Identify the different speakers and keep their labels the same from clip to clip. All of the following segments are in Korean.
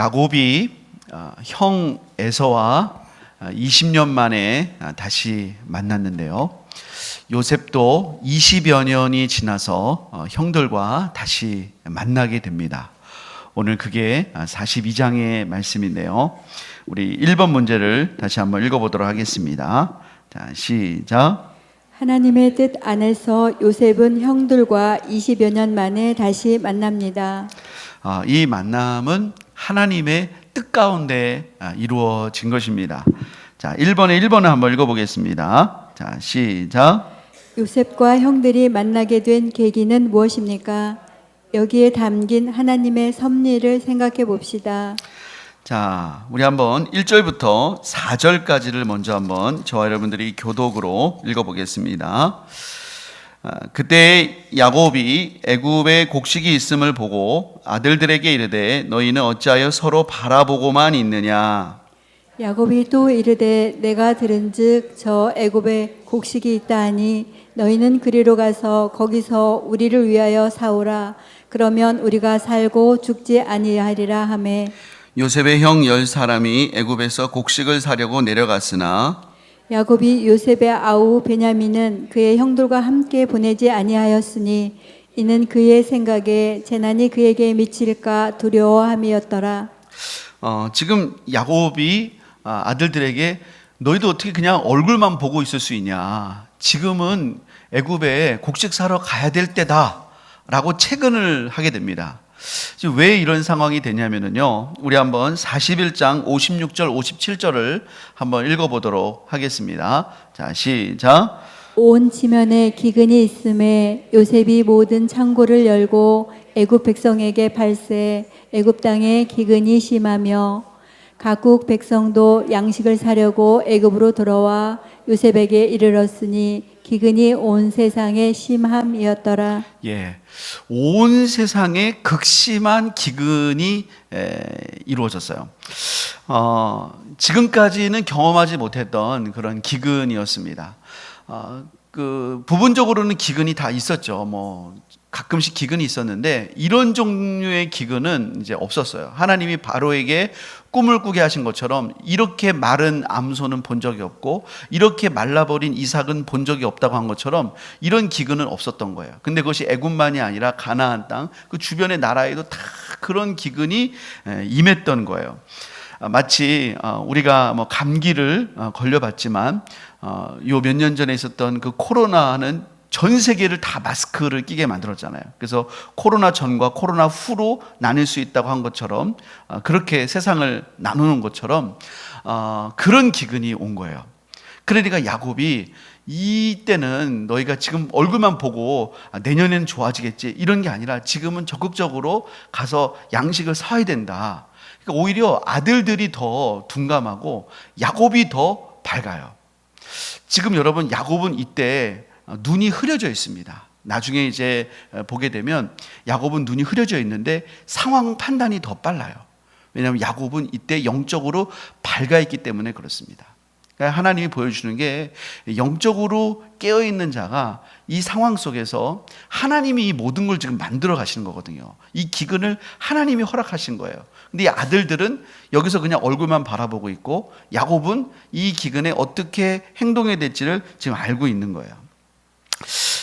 Speaker 1: 야곱이 형 에서와 20년 만에 다시 만났는데요. 요셉도 20여 년이 지나서 형들과 다시 만나게 됩니다. 오늘 그게 42장의 말씀인데요. 우리 1번 문제를 다시 한번 읽어보도록 하겠습니다. 자, 시작.
Speaker 2: 하나님의 뜻 안에서 요셉은 형들과 20여 년 만에 다시 만납니다.
Speaker 1: 이 만남은 하나님의 뜻 가운데 이루어진 것입니다. 자, 1번을 한번 읽어보겠습니다. 자, 시작.
Speaker 2: 요셉과 형들이 만나게 된 계기는 무엇입니까? 여기에 담긴 하나님의 섭리를 생각해 봅시다.
Speaker 1: 자, 우리 한번 1절부터 4절까지를 먼저 한번 저와 여러분들이 교독으로 읽어보겠습니다. 그때 야곱이 애굽에 곡식이 있음을 보고 아들들에게 이르되 너희는 어찌하여 서로 바라보고만 있느냐.
Speaker 2: 야곱이 또 이르되 내가 들은즉 저 애굽에 곡식이 있다 하니 너희는 그리로 가서 거기서 우리를 위하여 사오라. 그러면 우리가 살고 죽지 아니하리라 하매
Speaker 1: 요셉의 형 10사람이 애굽에서 곡식을 사려고 내려갔으나
Speaker 2: 야곱이 요셉의 아우 베냐민은 그의 형들과 함께 보내지 아니하였으니 이는 그의 생각에 재난이 그에게 미칠까 두려워함이었더라.
Speaker 1: 지금 야곱이 아들들에게 너희도 어떻게 그냥 얼굴만 보고 있을 수 있냐. 지금은 애굽에 곡식 사러 가야 될 때다 라고 채근을 하게 됩니다. 지금 왜 이런 상황이 되냐면요, 우리 한번 41장 56절 57절을 한번 읽어보도록 하겠습니다. 자, 시작.
Speaker 2: 온 지면에 기근이 있음에 요셉이 모든 창고를 열고 애굽 백성에게 발세 애굽 땅에 기근이 심하며 각국 백성도 양식을 사려고 애굽으로 들어와 요셉에게 이르렀으니 기근이 온 세상에 심함이었더라.
Speaker 1: 예, 온 세상에 극심한 기근이 이루어졌어요. 지금까지는 경험하지 못했던 그런 기근이었습니다. 부분적으로는 기근이 다 있었죠. 가끔씩 기근이 있었는데 이런 종류의 기근은 이제 없었어요. 하나님이 바로에게 꿈을 꾸게 하신 것처럼 이렇게 마른 암소는 본 적이 없고 이렇게 말라버린 이삭은 본 적이 없다고 한 것처럼 이런 기근은 없었던 거예요. 근데 그것이 애굽만이 아니라 가나안 땅, 그 주변의 나라에도 다 그런 기근이 임했던 거예요. 마치 우리가 감기를 걸려봤지만 요 몇 년 전에 있었던 그 코로나는 전 세계를 다 마스크를 끼게 만들었잖아요. 그래서 코로나 전과 코로나 후로 나눌 수 있다고 한 것처럼 그렇게 세상을 나누는 것처럼 그런 기근이 온 거예요. 그러니까 야곱이 이때는 너희가 지금 얼굴만 보고 내년에는 좋아지겠지 이런 게 아니라 지금은 적극적으로 가서 양식을 사야 된다. 그러니까 오히려 아들들이 더 둔감하고 야곱이 더 밝아요. 지금 여러분 야곱은 이때 눈이 흐려져 있습니다. 나중에 이제 보게 되면 야곱은 눈이 흐려져 있는데 상황 판단이 더 빨라요. 왜냐하면 야곱은 이때 영적으로 밝아 있기 때문에 그렇습니다. 그러니까 하나님이 보여주는 게 영적으로 깨어있는 자가 이 상황 속에서 하나님이 이 모든 걸 지금 만들어 가시는 거거든요. 이 기근을 하나님이 허락하신 거예요. 근데 이 아들들은 여기서 그냥 얼굴만 바라보고 있고 야곱은 이 기근에 어떻게 행동해야 될지를 지금 알고 있는 거예요.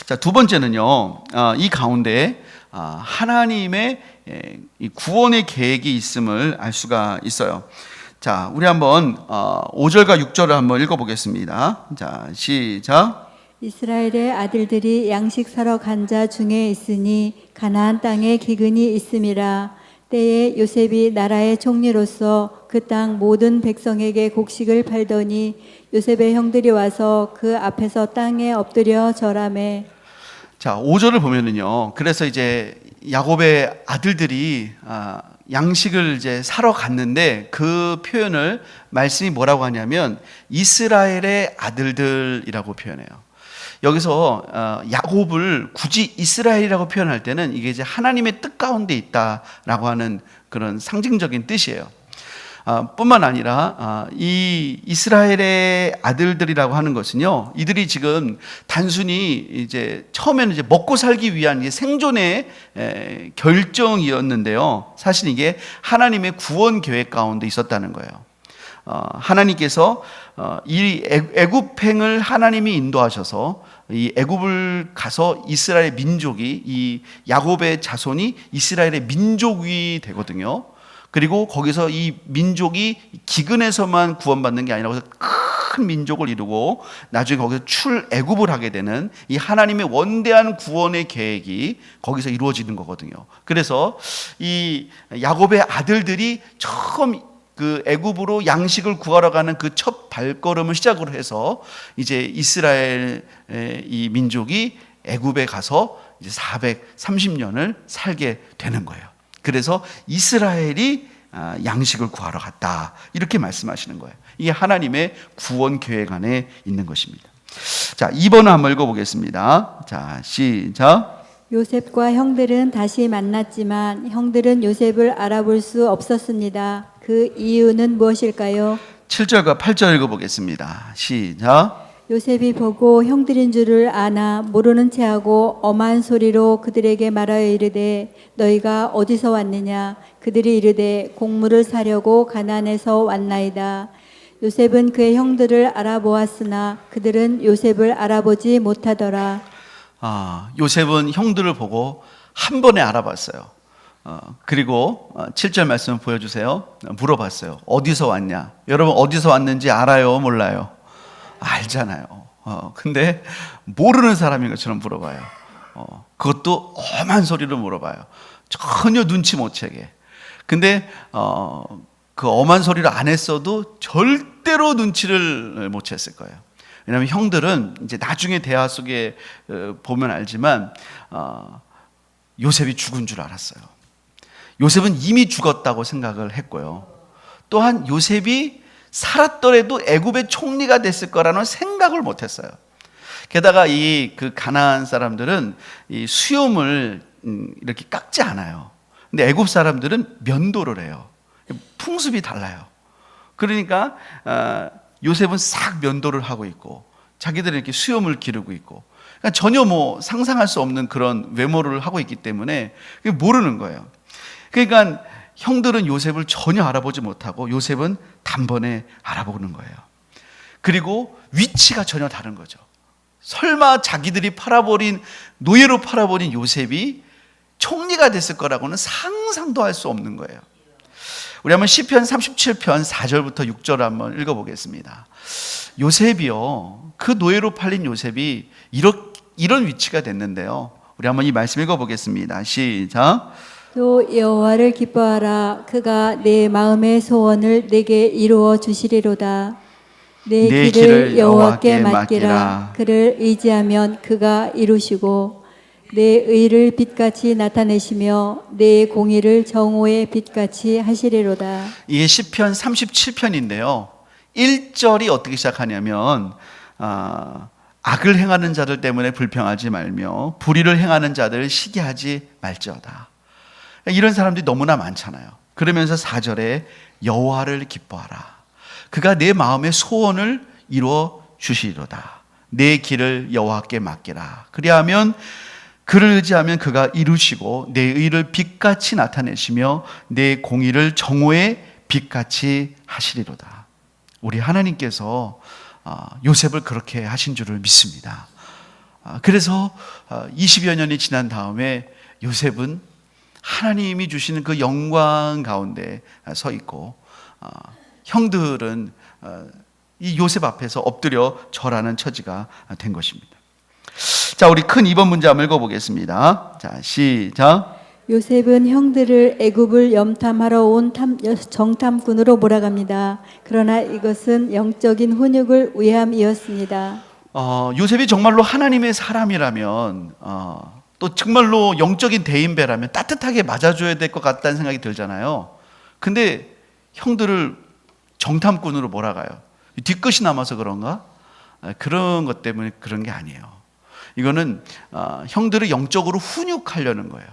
Speaker 1: 자, 두 번째는요, 이 가운데 하나님의 이 구원의 계획이 있음을 알 수가 있어요. 자, 우리 한번 5절과 6절을 한번 읽어보겠습니다. 자, 시작.
Speaker 2: 이스라엘의 아들들이 양식 사러 간 자 중에 있으니 가나안 땅에 기근이 있음이라. 때에 요셉이 나라의 총리로서 그 땅 모든 백성에게 곡식을 팔더니 요셉의 형들이 와서 그 앞에서 땅에 엎드려 절하매.
Speaker 1: 자, 5절을 보면은요, 그래서 이제 야곱의 아들들이 양식을 이제 사러 갔는데 그 표현을 말씀이 뭐라고 하냐면 이스라엘의 아들들이라고 표현해요. 여기서 야곱을 굳이 이스라엘이라고 표현할 때는 이게 이제 하나님의 뜻 가운데 있다라고 하는 그런 상징적인 뜻이에요. 뿐만 아니라 이 이스라엘의 아들들이라고 하는 것은요, 이들이 지금 단순히 이제 처음에는 이제 먹고 살기 위한 생존의 결정이었는데요, 사실 이게 하나님의 구원 계획 가운데 있었다는 거예요. 하나님께서 이 애굽행을 하나님이 인도하셔서 이 애굽을 가서 이스라엘 민족이, 이 야곱의 자손이 이스라엘의 민족이 되거든요. 그리고 거기서 이 민족이 기근에서만 구원받는 게 아니라 큰 민족을 이루고 나중에 거기서 출애굽을 하게 되는 이 하나님의 원대한 구원의 계획이 거기서 이루어지는 거거든요. 그래서 이 야곱의 아들들이 처음 그 애굽으로 양식을 구하러 가는 그 첫 발걸음을 시작으로 해서 이제 이스라엘 이 민족이 애굽에 가서 이제 430년을 살게 되는 거예요. 그래서 이스라엘이 양식을 구하러 갔다, 이렇게 말씀하시는 거예요. 이게 하나님의 구원 계획 안에 있는 것입니다. 자, 2번을 한번 읽어보겠습니다. 자, 시작.
Speaker 2: 요셉과 형들은 다시 만났지만 형들은 요셉을 알아볼 수 없었습니다. 그 이유는 무엇일까요?
Speaker 1: 7절과 8절 읽어보겠습니다. 시작.
Speaker 2: 요셉이 보고 형들인 줄을 아나 모르는 체하고 엄한 소리로 그들에게 말하여 이르되 너희가 어디서 왔느냐? 그들이 이르되 곡물을 사려고 가나안에서 왔나이다. 요셉은 그의 형들을 알아보았으나 그들은 요셉을 알아보지 못하더라.
Speaker 1: 요셉은 형들을 보고 한 번에 알아봤어요. 그리고 7절 말씀 보여주세요. 물어봤어요. 어디서 왔냐? 여러분 어디서 왔는지 알아요? 몰라요? 알잖아요. 근데 모르는 사람인 것처럼 물어봐요. 그것도 엄한 소리로 물어봐요. 전혀 눈치 못 채게. 근데 그 엄한 소리를 안 했어도 절대로 눈치를 못 챘을 거예요. 왜냐하면 형들은 이제 나중에 대화 속에 보면 알지만 요셉이 죽은 줄 알았어요. 요셉은 이미 죽었다고 생각을 했고요. 또한 요셉이 살았더라도 애굽의 총리가 됐을 거라는 생각을 못했어요. 게다가 이 그 가나안 사람들은 이 수염을 이렇게 깎지 않아요. 근데 애굽 사람들은 면도를 해요. 풍습이 달라요. 그러니까 요셉은 싹 면도를 하고 있고 자기들은 이렇게 수염을 기르고 있고, 그러니까 전혀 뭐 상상할 수 없는 그런 외모를 하고 있기 때문에 모르는 거예요. 그러니까 형들은 요셉을 전혀 알아보지 못하고 요셉은 단번에 알아보는 거예요. 그리고 위치가 전혀 다른 거죠. 설마 자기들이 노예로 팔아버린 요셉이 총리가 됐을 거라고는 상상도 할 수 없는 거예요. 우리 한번 시편 37편 4절부터 6절 한번 읽어보겠습니다. 요셉이요, 그 노예로 팔린 요셉이 이런 위치가 됐는데요. 우리 한번 이 말씀 읽어보겠습니다. 시작.
Speaker 2: 또 여호와를 기뻐하라. 그가 내 마음의 소원을 내게 이루어 주시리로다. 내 길을 여호와께 맡기라. 그를 의지하면 그가 이루시고 내 의를 빛같이 나타내시며 내 공의를 정오의 빛같이 하시리로다.
Speaker 1: 이게 시편 37편인데요. 1절이 어떻게 시작하냐면 악을 행하는 자들 때문에 불평하지 말며 불의를 행하는 자들을 시기하지 말지어다. 이런 사람들이 너무나 많잖아요. 그러면서 4절에 여호와를 기뻐하라. 그가 내 마음의 소원을 이루어 주시리로다. 내 길을 여호와께 맡기라. 그리하면 그를 의지하면 그가 이루시고 내 의를 빛같이 나타내시며 내 공의를 정오의 빛같이 하시리로다. 우리 하나님께서 요셉을 그렇게 하신 줄을 믿습니다. 그래서 20여 년이 지난 다음에 요셉은 하나님이 주시는 그 영광 가운데 서 있고 형들은 이 요셉 앞에서 엎드려 절하는 처지가 된 것입니다. 자, 우리 큰 2번 문제 한번 읽어보겠습니다. 자, 시작.
Speaker 2: 요셉은 형들을 애굽을 염탐하러 온 정탐꾼으로 몰아갑니다. 그러나 이것은 영적인 훈육을 위함이었습니다.
Speaker 1: 요셉이 정말로 하나님의 사람이라면 또 정말로 영적인 대인배라면 따뜻하게 맞아줘야 될 것 같다는 생각이 들잖아요. 근데 형들을 정탐꾼으로 몰아가요. 뒤끝이 남아서 그런가? 그런 것 때문에 그런 게 아니에요. 이거는 형들을 영적으로 훈육하려는 거예요.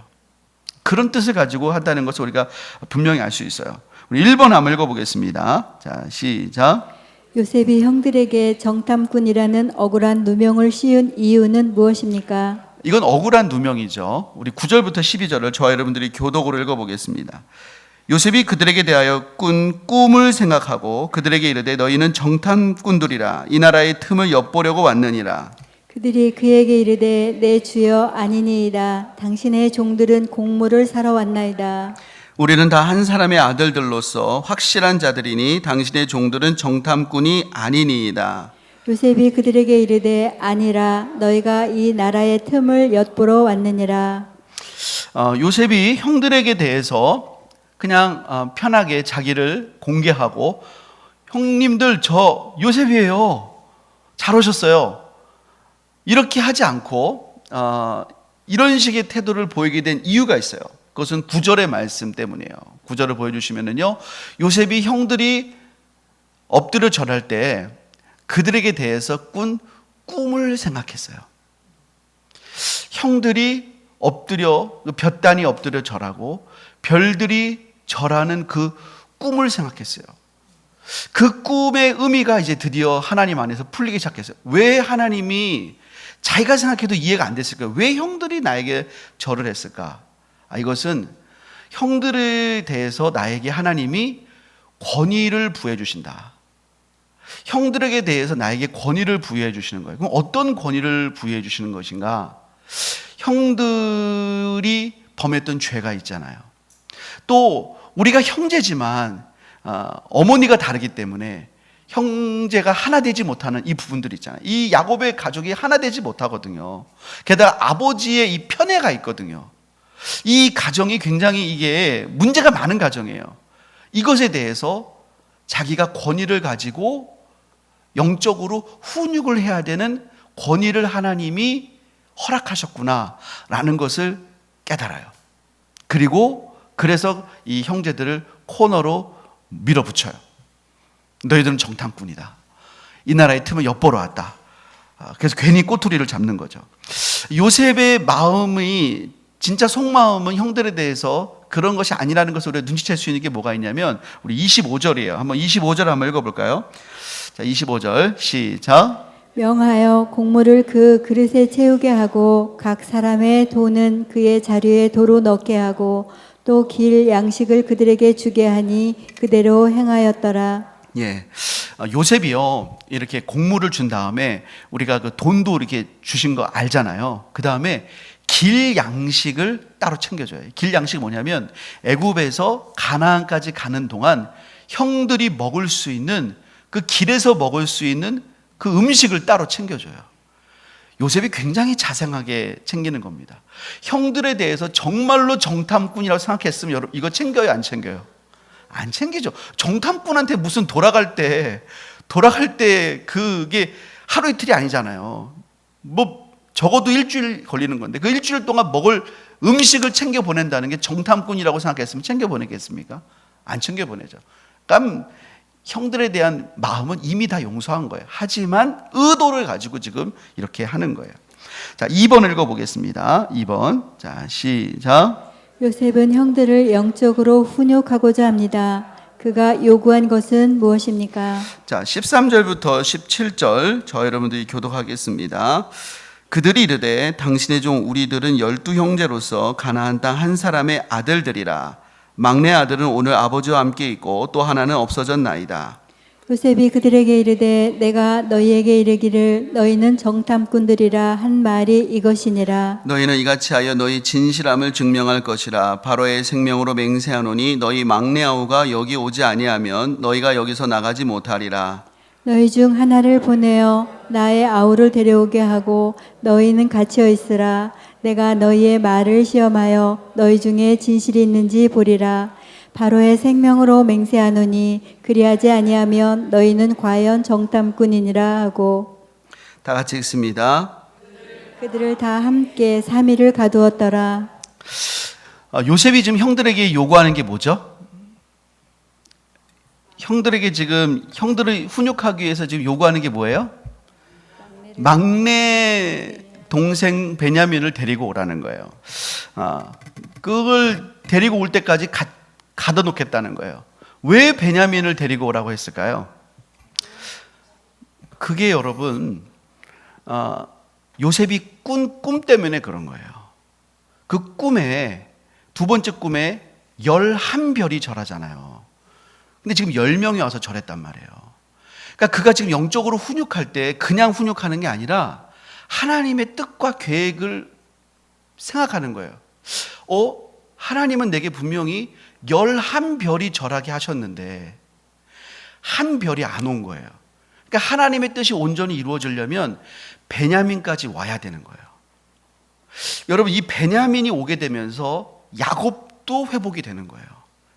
Speaker 1: 그런 뜻을 가지고 한다는 것을 우리가 분명히 알 수 있어요. 우리 1번 한번 읽어보겠습니다. 자, 시작.
Speaker 2: 요셉이 형들에게 정탐꾼이라는 억울한 누명을 씌운 이유는 무엇입니까?
Speaker 1: 이건 억울한 누명이죠. 우리 9절부터 12절을 저와 여러분들이 교독으로 읽어보겠습니다. 요셉이 그들에게 대하여 꾼 꿈을 생각하고 그들에게 이르되 너희는 정탐꾼들이라 이 나라의 틈을 엿보려고 왔느니라.
Speaker 2: 그들이 그에게 이르되 내 주여 아니니이다. 당신의 종들은 곡물을 사러 왔나이다.
Speaker 1: 우리는 다 한 사람의 아들들로서 확실한 자들이니 당신의 종들은 정탐꾼이 아니니이다.
Speaker 2: 요셉이 그들에게 이르되 아니라 너희가 이 나라의 틈을 엿보러 왔느니라.
Speaker 1: 요셉이 형들에게 대해서 그냥 편하게 자기를 공개하고 형님들 저 요셉이에요. 잘 오셨어요. 이렇게 하지 않고 이런 식의 태도를 보이게 된 이유가 있어요. 그것은 9절의 말씀 때문이에요. 9절을 보여주시면은요, 요셉이 형들이 엎드려 절할 때 그들에게 대해서 꾼 꿈을 생각했어요. 형들이 엎드려 볕단이 엎드려 절하고 별들이 절하는 그 꿈을 생각했어요. 그 꿈의 의미가 이제 드디어 하나님 안에서 풀리기 시작했어요. 왜 하나님이 자기가 생각해도 이해가 안 됐을까요? 왜 형들이 나에게 절을 했을까? 이것은 형들에 대해서 나에게 하나님이 권위를 부여해 주신다. 형들에게 대해서 나에게 권위를 부여해 주시는 거예요. 그럼 어떤 권위를 부여해 주시는 것인가? 형들이 범했던 죄가 있잖아요. 또 우리가 형제지만 어머니가 다르기 때문에 형제가 하나 되지 못하는 이 부분들이 있잖아요. 이 야곱의 가족이 하나 되지 못하거든요. 게다가 아버지의 이 편애가 있거든요. 이 가정이 굉장히 이게 문제가 많은 가정이에요. 이것에 대해서 자기가 권위를 가지고 영적으로 훈육을 해야 되는 권위를 하나님이 허락하셨구나라는 것을 깨달아요. 그리고 그래서 이 형제들을 코너로 밀어붙여요. 너희들은 정탐꾼이다. 이 나라의 틈을 엿보러 왔다. 그래서 괜히 꼬투리를 잡는 거죠. 요셉의 마음이 진짜 속마음은 형들에 대해서 그런 것이 아니라는 것을 우리가 눈치챌 수 있는 게 뭐가 있냐면 우리 25절이에요. 한번 25절 한번 읽어볼까요? 자, 25절 시작.
Speaker 2: 명하여 곡물을 그 그릇에 채우게 하고 각 사람의 돈은 그의 자류에 도로 넣게 하고 또 길 양식을 그들에게 주게 하니 그대로 행하였더라.
Speaker 1: 예, 요셉이요 이렇게 곡물을 준 다음에 우리가 그 돈도 이렇게 주신 거 알잖아요. 그 다음에 길 양식을 따로 챙겨줘요. 길 양식이 뭐냐면 애굽에서 가나안까지 가는 동안 형들이 먹을 수 있는 그 길에서 먹을 수 있는 그 음식을 따로 챙겨줘요. 요셉이 굉장히 자상하게 챙기는 겁니다. 형들에 대해서 정말로 정탐꾼이라고 생각했으면 여러분 이거 챙겨요, 안 챙겨요? 안 챙기죠. 정탐꾼한테 무슨 돌아갈 때 그게 하루 이틀이 아니잖아요. 뭐 적어도 일주일 걸리는 건데 그 일주일 동안 먹을 음식을 챙겨 보낸다는 게 정탐꾼이라고 생각했으면 챙겨 보내겠습니까? 안 챙겨 보내죠. 그러니까 형들에 대한 마음은 이미 다 용서한 거예요. 하지만 의도를 가지고 지금 이렇게 하는 거예요. 자, 2번 읽어보겠습니다. 2번. 자, 시작.
Speaker 2: 요셉은 형들을 영적으로 훈육하고자 합니다. 그가 요구한 것은 무엇입니까?
Speaker 1: 자, 13절부터 17절 저 여러분들이 교독하겠습니다. 그들이 이르되 당신의 종 우리들은 12형제로서 가나안 땅 한 사람의 아들들이라. 막내 아들은 오늘 아버지와 함께 있고 또 하나는 없어졌나이다.
Speaker 2: 요셉이 그들에게 이르되 내가 너희에게 이르기를 너희는 정탐꾼들이라 한 말이 이것이니라.
Speaker 1: 너희는 이같이 하여 너희 진실함을 증명할 것이라. 바로의 생명으로 맹세하노니 너희 막내 아우가 여기 오지 아니하면 너희가 여기서 나가지 못하리라.
Speaker 2: 너희 중 하나를 보내어 나의 아우를 데려오게 하고 너희는 갇혀 있으라. 내가 너희의 말을 시험하여 너희 중에 진실이 있는지 보리라. 바로의 생명으로 맹세하노니 그리하지 아니하면 너희는 과연 정탐꾼이니라 하고
Speaker 1: 다 같이 읽습니다.
Speaker 2: 그들을 다 함께 3일을 가두었더라.
Speaker 1: 요셉이 지금 형들에게 요구하는 게 뭐죠? 형들에게 지금 형들을 훈육하기 위해서 지금 요구하는 게 뭐예요? 막내 동생 베냐민을 데리고 오라는 거예요. 그걸 데리고 올 때까지 가둬놓겠다는 거예요. 왜 베냐민을 데리고 오라고 했을까요? 그게 여러분 요셉이 꾼 꿈 때문에 그런 거예요. 그 꿈에 두 번째 꿈에 11별이 절하잖아요. 근데 지금 10명이 와서 절했단 말이에요. 그러니까 그가 지금 영적으로 훈육할 때 그냥 훈육하는 게 아니라 하나님의 뜻과 계획을 생각하는 거예요. 하나님은 내게 분명히 11별이 절하게 하셨는데 한 별이 안 온 거예요. 그러니까 하나님의 뜻이 온전히 이루어지려면 베냐민까지 와야 되는 거예요. 여러분, 이 베냐민이 오게 되면서 야곱도 회복이 되는 거예요.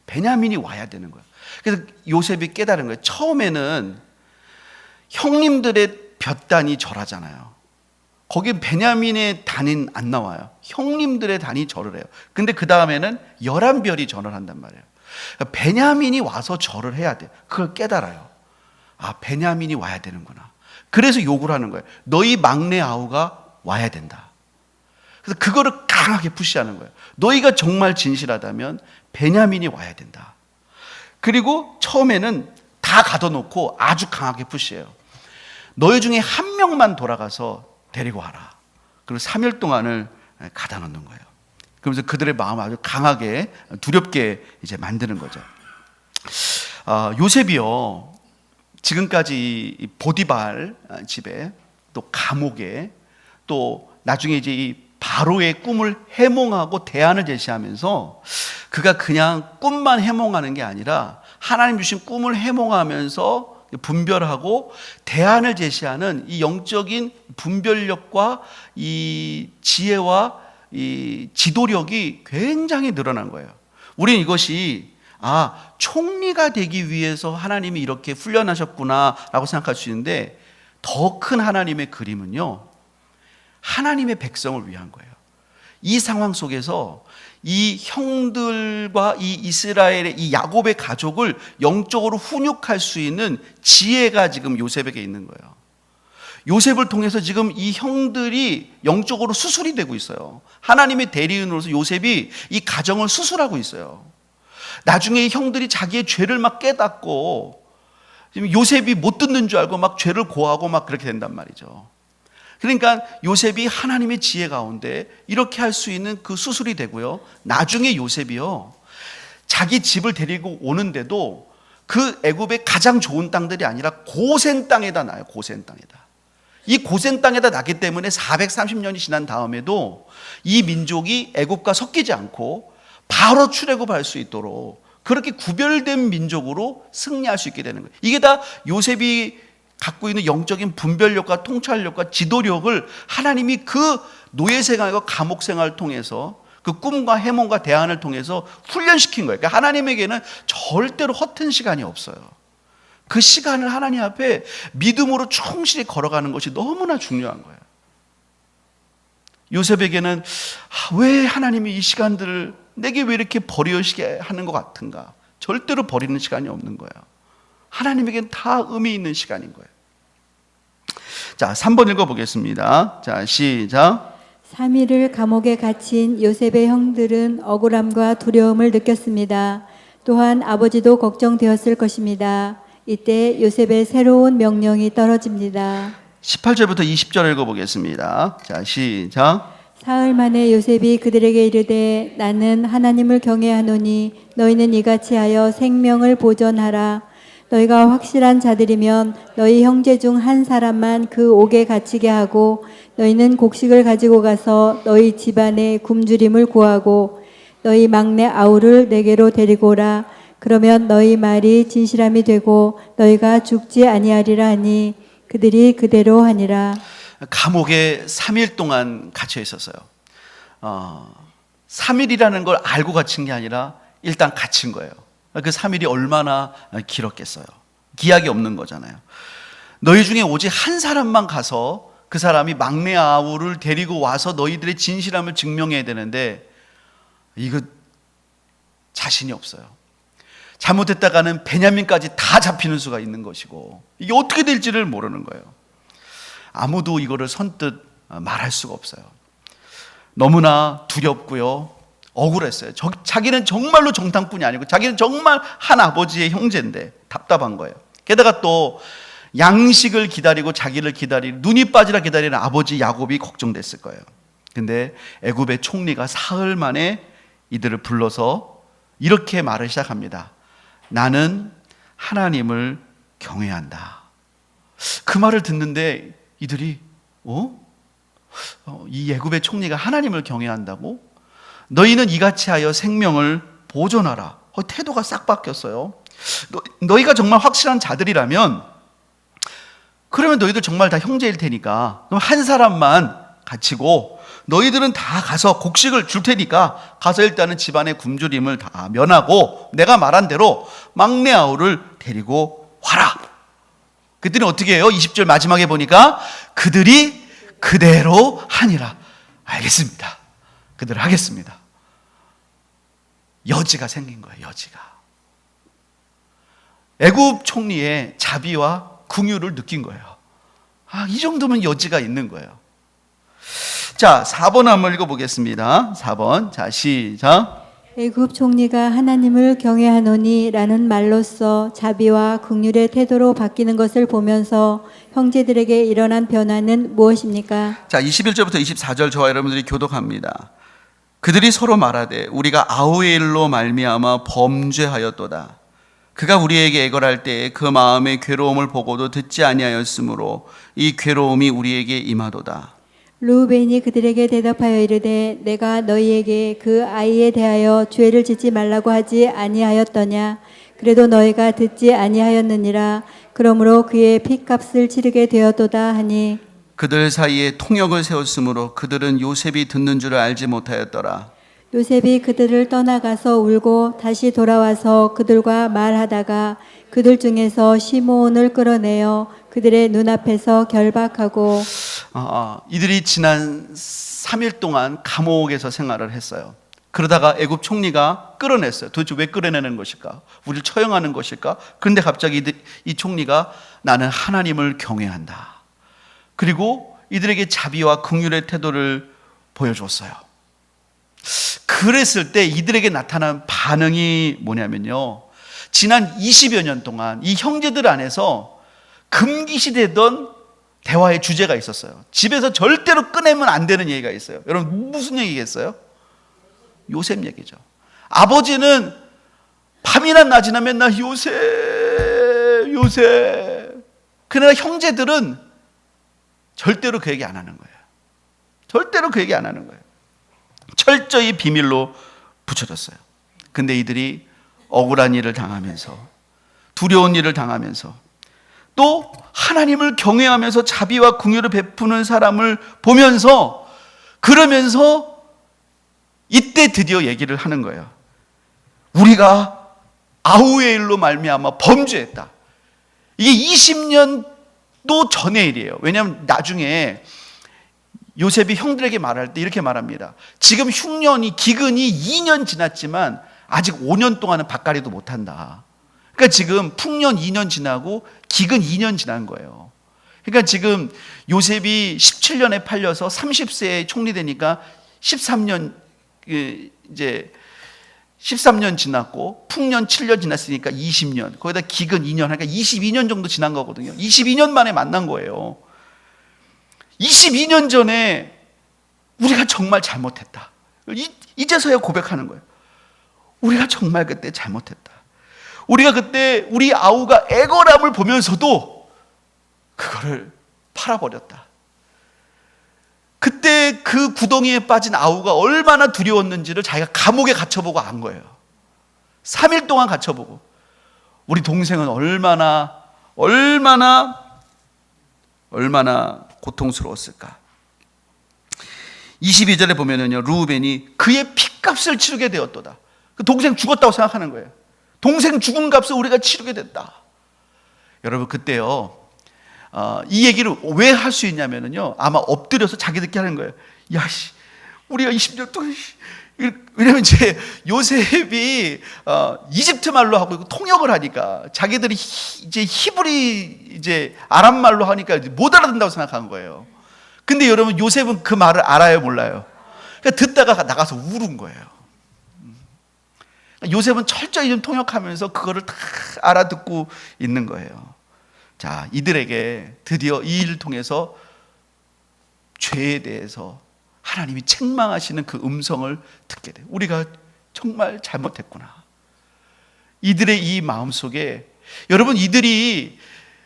Speaker 1: 베냐민이 와야 되는 거예요. 그래서 요셉이 깨달은 거예요. 처음에는 형님들의 볕단이 절하잖아요. 거기 베냐민의 단은 안 나와요. 형님들의 단이 절을 해요. 근데 그 다음에는 11별이 절을 한단 말이에요. 그러니까 베냐민이 와서 절을 해야 돼요. 그걸 깨달아요. 베냐민이 와야 되는구나. 그래서 요구를 하는 거예요. 너희 막내 아우가 와야 된다. 그래서 그거를 강하게 푸시하는 거예요. 너희가 정말 진실하다면 베냐민이 와야 된다. 그리고 처음에는 다 가둬놓고 아주 강하게 푸시해요. 너희 중에 한 명만 돌아가서 데리고 와라. 그리고 3일 동안을 가다 놓는 거예요. 그러면서 그들의 마음을 아주 강하게 두렵게 이제 만드는 거죠. 요셉이요, 지금까지 보디발 집에 또 감옥에 또 나중에 이제 이 바로의 꿈을 해몽하고 대안을 제시하면서 그가 그냥 꿈만 해몽하는 게 아니라 하나님 주신 꿈을 해몽하면서 분별하고 대안을 제시하는 이 영적인 분별력과 이 지혜와 이 지도력이 굉장히 늘어난 거예요. 우리는 이것이 총리가 되기 위해서 하나님이 이렇게 훈련하셨구나라고 생각할 수 있는데, 더 큰 하나님의 그림은요, 하나님의 백성을 위한 거예요. 이 상황 속에서 이 형들과 이 이스라엘의 이 야곱의 가족을 영적으로 훈육할 수 있는 지혜가 지금 요셉에게 있는 거예요. 요셉을 통해서 지금 이 형들이 영적으로 수술이 되고 있어요. 하나님의 대리인으로서 요셉이 이 가정을 수술하고 있어요. 나중에 이 형들이 자기의 죄를 막 깨닫고 지금 요셉이 못 듣는 줄 알고 막 죄를 고하고 막 그렇게 된단 말이죠. 그러니까 요셉이 하나님의 지혜 가운데 이렇게 할 수 있는 그 수술이 되고요. 나중에 요셉이요, 자기 집을 데리고 오는데도 그 애굽의 가장 좋은 땅들이 아니라 고센 땅에다 놔요. 고센 땅에다. 이 고센 땅에다 놨기 때문에 430년이 지난 다음에도 이 민족이 애굽과 섞이지 않고 바로 출애굽할 수 있도록 그렇게 구별된 민족으로 승리할 수 있게 되는 거예요. 이게 다 요셉이 갖고 있는 영적인 분별력과 통찰력과 지도력을 하나님이 그 노예 생활과 감옥 생활을 통해서 그 꿈과 해몽과 대안을 통해서 훈련시킨 거예요. 그러니까 하나님에게는 절대로 허튼 시간이 없어요. 그 시간을 하나님 앞에 믿음으로 충실히 걸어가는 것이 너무나 중요한 거예요. 요셉에게는 왜 하나님이 이 시간들을 내게 왜 이렇게 버리시게 하는 것 같은가? 절대로 버리는 시간이 없는 거예요. 하나님에게는 다 의미 있는 시간인 거예요. 자, 3번 읽어보겠습니다. 자, 시작.
Speaker 2: 3일을 감옥에 갇힌 요셉의 형들은 억울함과 두려움을 느꼈습니다. 또한 아버지도 걱정되었을 것입니다. 이때 요셉의 새로운 명령이 떨어집니다.
Speaker 1: 18절부터 20절 읽어보겠습니다. 자, 시작.
Speaker 2: 사흘 만에 요셉이 그들에게 이르되 나는 하나님을 경외하노니 너희는 이같이 하여 생명을 보존하라. 너희가 확실한 자들이면 너희 형제 중 한 사람만 그 옥에 갇히게 하고 너희는 곡식을 가지고 가서 너희 집안에 굶주림을 구하고 너희 막내 아우를 내게로 데리고 오라. 그러면 너희 말이 진실함이 되고 너희가 죽지 아니하리라 하니 그들이 그대로 하니라.
Speaker 1: 감옥에 3일 동안 갇혀 있었어요. 3일이라는 걸 알고 갇힌 게 아니라 일단 갇힌 거예요. 그 3일이 얼마나 길었겠어요. 기약이 없는 거잖아요. 너희 중에 오직 한 사람만 가서 그 사람이 막내 아우를 데리고 와서 너희들의 진실함을 증명해야 되는데 이거 자신이 없어요. 잘못했다가는 베냐민까지 다 잡히는 수가 있는 것이고 이게 어떻게 될지를 모르는 거예요. 아무도 이거를 선뜻 말할 수가 없어요. 너무나 두렵고요, 억울했어요. 자기는 정말로 정탐꾼이 아니고 자기는 정말 한 아버지의 형제인데 답답한 거예요. 게다가 또 양식을 기다리고 자기를 눈이 빠지라 기다리는 아버지 야곱이 걱정됐을 거예요. 근데 애굽의 총리가 사흘 만에 이들을 불러서 이렇게 말을 시작합니다. 나는 하나님을 경외한다. 그 말을 듣는데 이들이 이 애굽의 총리가 하나님을 경외한다고? 너희는 이같이 하여 생명을 보존하라. 태도가 싹 바뀌었어요. 너희가 정말 확실한 자들이라면 그러면 너희들 정말 다 형제일 테니까 그럼 한 사람만 갇히고 너희들은 다 가서 곡식을 줄 테니까 가서 일단은 집안의 굶주림을 다 면하고 내가 말한 대로 막내 아우를 데리고 와라. 그랬더니 어떻게 해요? 20절 마지막에 보니까 그들이 그대로 하니라. 알겠습니다. 그대로 하겠습니다. 여지가 생긴 거예요. 여지가. 애굽 총리의 자비와 긍휼을 느낀 거예요. 이 정도면 여지가 있는 거예요. 자, 4번 한번 읽어보겠습니다. 4번. 자, 시작.
Speaker 2: 애굽 총리가 하나님을 경외하노니라는 말로써 자비와 긍휼의 태도로 바뀌는 것을 보면서 형제들에게 일어난 변화는 무엇입니까?
Speaker 1: 자, 21절부터 24절 저와 여러분들이 교독합니다. 그들이 서로 말하되 우리가 아우의 일로 말미암아 범죄하였도다. 그가 우리에게 애걸할 때에 그 마음의 괴로움을 보고도 듣지 아니하였으므로 이 괴로움이 우리에게 임하도다.
Speaker 2: 르우벤이 그들에게 대답하여 이르되 내가 너희에게 그 아이에 대하여 죄를 짓지 말라고 하지 아니하였더냐. 그래도 너희가 듣지 아니하였느니라. 그러므로 그의 핏값을 치르게 되었도다 하니
Speaker 1: 그들 사이에 통역을 세웠으므로 그들은 요셉이 듣는 줄을 알지 못하였더라.
Speaker 2: 요셉이 그들을 떠나가서 울고 다시 돌아와서 그들과 말하다가 그들 중에서 시므온을 끌어내어 그들의 눈앞에서 결박하고
Speaker 1: 이들이 지난 3일 동안 감옥에서 생활을 했어요. 그러다가 애굽 총리가 끌어냈어요. 도대체 왜 끌어내는 것일까? 우리를 처형하는 것일까? 그런데 갑자기 이 총리가 나는 하나님을 경외한다. 그리고 이들에게 자비와 긍휼의 태도를 보여줬어요. 그랬을 때 이들에게 나타난 반응이 뭐냐면요, 지난 20여 년 동안 이 형제들 안에서 금기시되던 대화의 주제가 있었어요. 집에서 절대로 꺼내면 안 되는 얘기가 있어요. 여러분 무슨 얘기겠어요? 요셉 얘기죠. 아버지는 밤이나 낮이나 맨날 요셉. 그러나 형제들은 절대로 그 얘기 안 하는 거예요. 절대로 그 얘기 안 하는 거예요. 철저히 비밀로 붙여졌어요. 근데 이들이 억울한 일을 당하면서, 두려운 일을 당하면서, 또 하나님을 경외하면서 자비와 긍휼을 베푸는 사람을 보면서, 그러면서 이때 드디어 얘기를 하는 거예요. 우리가 아우의 일로 말미암아 범죄했다. 이게 20년도 전의 일이에요. 왜냐하면 나중에 요셉이 형들에게 말할 때 이렇게 말합니다. 지금 흉년이 기근이 2년 지났지만 아직 5년 동안은 밭갈이도 못한다. 그러니까 지금 풍년 2년 지나고 기근 2년 지난 거예요. 그러니까 지금 요셉이 17년에 팔려서 30세에 총리되니까 13년 이제 13년 지났고 풍년 7년 지났으니까 20년, 거기다 기근 2년, 그러니까 22년 정도 지난 거거든요. 22년 만에 만난 거예요. 22년 전에 우리가 정말 잘못했다. 이제서야 고백하는 거예요. 우리가 정말 그때 잘못했다. 우리가 그때 우리 아우가 애걸함을 보면서도 그거를 팔아버렸다. 그때 그 구덩이에 빠진 아우가 얼마나 두려웠는지를 자기가 감옥에 갇혀보고 안 거예요. 3일 동안 갇혀보고. 우리 동생은 얼마나 고통스러웠을까. 22절에 보면은요, 르우벤이 그의 핏값을 치르게 되었도다. 그 동생 죽었다고 생각하는 거예요. 동생 죽은 값을 우리가 치르게 됐다. 여러분 그때요, 이 얘기를 왜 할 수 있냐면요, 아마 엎드려서 자기들끼리 하는 거예요. 야, 우리가 20년 동안, 왜냐면 이제 요셉이 이집트 말로 하고 통역을 하니까 자기들이 이제 히브리 이제 아람 말로 하니까 못 알아듣는다고 생각한 거예요. 근데 여러분 요셉은 그 말을 알아요, 몰라요? 그러니까 듣다가 나가서 울은 거예요. 요셉은 철저히 좀 통역하면서 그거를 다 알아듣고 있는 거예요. 자, 이들에게 드디어 이 일을 통해서 죄에 대해서 하나님이 책망하시는 그 음성을 듣게 돼요. 우리가 정말 잘못했구나. 이들의 이 마음속에, 여러분, 이들이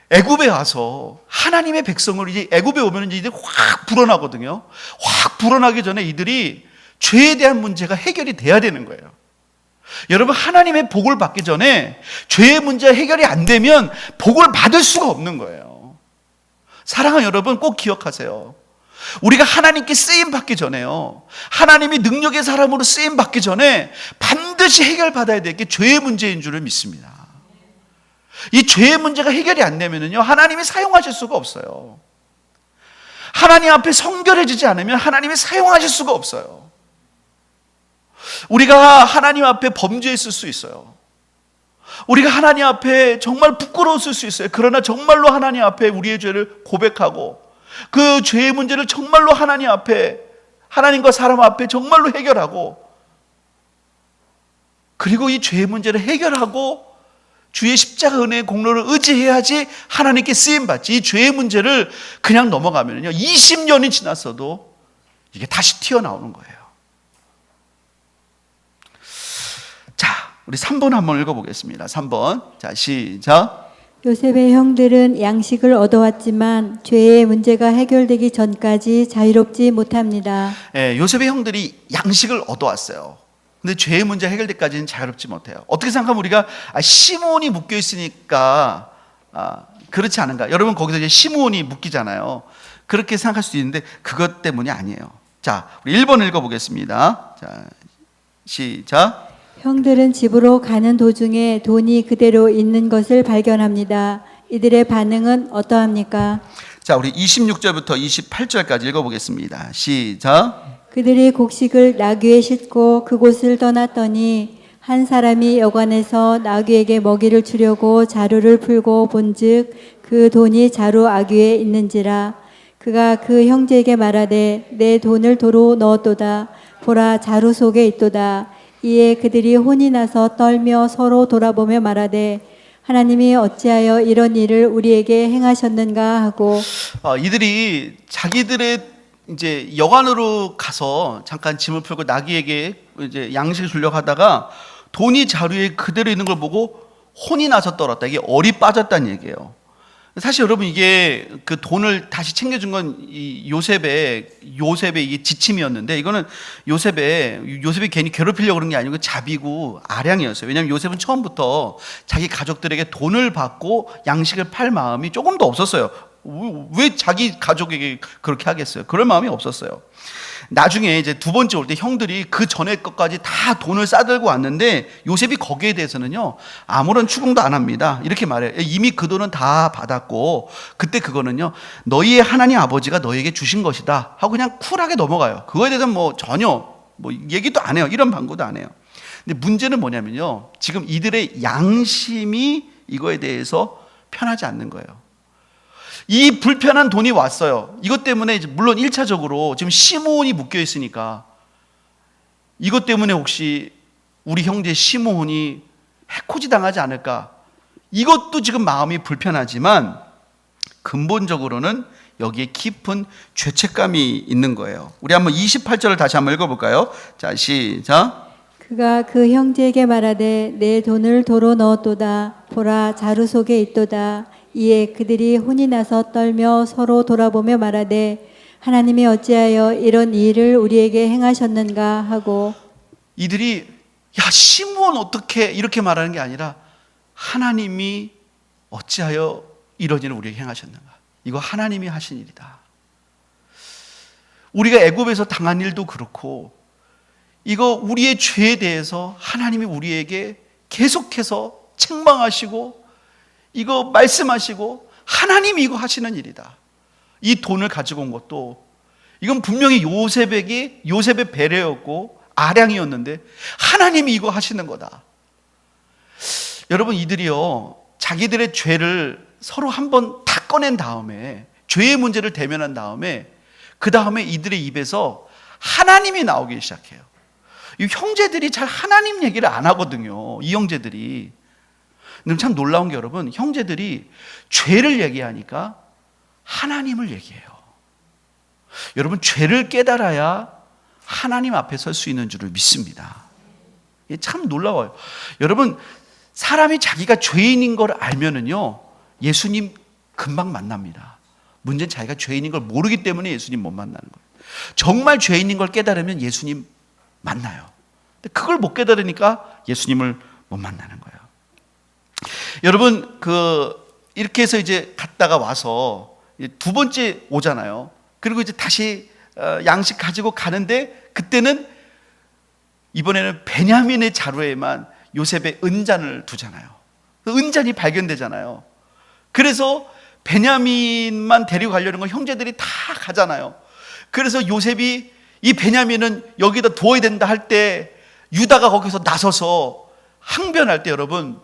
Speaker 1: 애굽에 와서 하나님의 백성을, 이제 애굽에 오면 이제 확 불어나거든요. 확 불어나기 전에 이들이 죄에 대한 문제가 해결이 돼야 되는 거예요. 여러분, 하나님의 복을 받기 전에 죄의 문제가 해결이 안 되면 복을 받을 수가 없는 거예요. 사랑하는 여러분, 꼭 기억하세요. 우리가 하나님께 쓰임 받기 전에요, 하나님이 능력의 사람으로 쓰임 받기 전에 반드시 해결받아야 될 게 죄의 문제인 줄을 믿습니다. 이 죄의 문제가 해결이 안 되면요, 하나님이 사용하실 수가 없어요. 하나님 앞에 성결해지지 않으면 하나님이 사용하실 수가 없어요. 우리가 하나님 앞에 범죄했을 수 있어요. 우리가 하나님 앞에 정말 부끄러웠을 수 있어요. 그러나 정말로 하나님 앞에 우리의 죄를 고백하고 그 죄의 문제를 정말로 하나님 앞에, 하나님과 사람 앞에 정말로 해결하고, 그리고 이 죄의 문제를 해결하고 주의 십자가 은혜의 공로를 의지해야지 하나님께 쓰임받지. 이 죄의 문제를 그냥 넘어가면요, 20년이 지났어도 이게 다시 튀어나오는 거예요. 자, 우리 3번 한번 읽어보겠습니다. 3번. 자, 시작.
Speaker 2: 요셉의 형들은 양식을 얻어왔지만 죄의 문제가 해결되기 전까지 자유롭지 못합니다.
Speaker 1: 요셉의 형들이 양식을 얻어왔어요. 근데 죄의 문제 해결될 때까지는 자유롭지 못해요. 어떻게 생각하면 우리가 시므온이 묶여 있으니까 그렇지 않은가? 여러분, 거기서 이제 시므온이 묶이잖아요. 그렇게 생각할 수도 있는데 그것 때문이 아니에요. 자, 우리 1번 읽어보겠습니다. 자, 시작.
Speaker 2: 형들은 집으로 가는 도중에 돈이 그대로 있는 것을 발견합니다. 이들의 반응은 어떠합니까?
Speaker 1: 자, 우리 26절부터 28절까지 읽어보겠습니다. 시작.
Speaker 2: 그들이 곡식을 나귀에 싣고 그곳을 떠났더니 한 사람이 여관에서 나귀에게 먹이를 주려고 자루를 풀고 본즉 그 돈이 자루 아귀에 있는지라. 그가 그 형제에게 말하되 내 돈을 도로 넣었도다. 보라, 자루 속에 있도다. 이에 그들이 혼이 나서 떨며 서로 돌아보며 말하되 하나님이 어찌하여 이런 일을 우리에게 행하셨는가 하고.
Speaker 1: 이들이 자기들의 이제 여관으로 가서 잠깐 짐을 풀고 나귀에게 이제 양식을 주려고 하다가 돈이 자루에 그대로 있는 걸 보고 혼이 나서 떨었다. 이게 얼이 빠졌다는 얘기예요. 사실 여러분, 이게 그 돈을 다시 챙겨준 건 이 요셉의 이게 지침이었는데, 이거는 요셉이 괜히 괴롭히려고 그런 게 아니고 자비고 아량이었어요. 왜냐하면 요셉은 처음부터 자기 가족들에게 돈을 받고 양식을 팔 마음이 조금도 없었어요. 왜 자기 가족에게 그렇게 하겠어요? 그럴 마음이 없었어요. 나중에 이제 두 번째 올 때 형들이 그 전에 것까지 다 돈을 싸들고 왔는데 요셉이 거기에 대해서는요, 아무런 추궁도 안 합니다. 이렇게 말해요. 이미 그 돈은 다 받았고 그때 그거는요, 너희의 하나님 아버지가 너희에게 주신 것이다 하고 그냥 쿨하게 넘어가요. 그거에 대해서는 전혀 얘기도 안 해요. 이런 방구도 안 해요. 근데 문제는 뭐냐면요, 지금 이들의 양심이 이거에 대해서 편하지 않는 거예요. 이 불편한 돈이 왔어요. 이것 때문에 물론 1차적으로 지금 시므온이 묶여 있으니까 이것 때문에 혹시 우리 형제 시므온이 해코지 당하지 않을까, 이것도 지금 마음이 불편하지만 근본적으로는 여기에 깊은 죄책감이 있는 거예요. 우리 한번 28절을 다시 한번 읽어볼까요? 자, 시작.
Speaker 2: 그가 그 형제에게 말하되 내 돈을 도로 넣었도다. 보라, 자루 속에 있도다. 이에 그들이 혼이 나서 떨며 서로 돌아보며 말하되 하나님이 어찌하여 이런 일을 우리에게 행하셨는가 하고.
Speaker 1: 이들이 야, 시므온 어떻게, 이렇게 말하는 게 아니라 하나님이 어찌하여 이런 일을 우리에게 행하셨는가, 이거 하나님이 하신 일이다. 우리가 애굽에서 당한 일도 그렇고 이거 우리의 죄에 대해서 하나님이 우리에게 계속해서 책망하시고 이거 말씀하시고 하나님이 이거 하시는 일이다. 이 돈을 가지고 온 것도 이건 분명히 요셉의 배려였고 아량이었는데 하나님이 이거 하시는 거다. 여러분, 이들이요, 자기들의 죄를 서로 한번 다 꺼낸 다음에, 죄의 문제를 대면한 다음에 그 다음에 이들의 입에서 하나님이 나오기 시작해요. 이 형제들이 잘 하나님 얘기를 안 하거든요. 이 형제들이. 근데 참 놀라운 게 여러분, 형제들이 죄를 얘기하니까 하나님을 얘기해요. 여러분, 죄를 깨달아야 하나님 앞에 설 수 있는 줄을 믿습니다. 이게 참 놀라워요. 여러분, 사람이 자기가 죄인인 걸 알면은요, 예수님 금방 만납니다. 문제는 자기가 죄인인 걸 모르기 때문에 예수님 못 만나는 거예요. 정말 죄인인 걸 깨달으면 예수님 만나요. 근데 그걸 못 깨달으니까 예수님을 못 만나는 거예요. 여러분, 이렇게 해서 이제 갔다가 와서 두 번째 오잖아요. 그리고 이제 다시 양식 가지고 가는데, 그때는 이번에는 베냐민의 자루에만 요셉의 은잔을 두잖아요. 그 은잔이 발견되잖아요. 그래서 베냐민만 데리고 가려는 건 형제들이 다 가잖아요. 그래서 요셉이 이 베냐민은 여기다 두어야 된다 할 때 유다가 거기서 나서서 항변할 때, 여러분,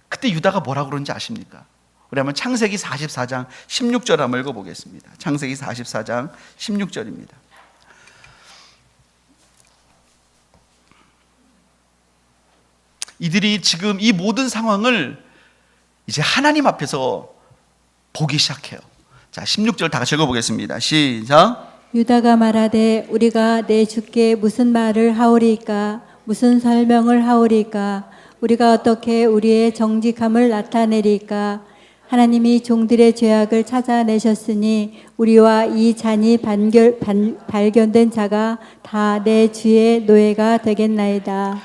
Speaker 1: 그때 유다가 뭐라고 그러는지 아십니까? 우리 한번 창세기 44장 16절 한번 읽어보겠습니다. 창세기 44장 16절입니다. 이들이 지금 이 모든 상황을 이제 하나님 앞에서 보기 시작해요. 자, 16절 다 같이 읽어보겠습니다. 시작.
Speaker 2: 유다가 말하되 우리가 내 주께 무슨 말을 하오리까? 무슨 설명을 하오리까? 우리가 어떻게 우리의 정직함을 나타내리까? 하나님이 종들의 죄악을 찾아내셨으니 우리와 이 잔이 발견된 자가 다 내 주의 노예가 되겠나이다.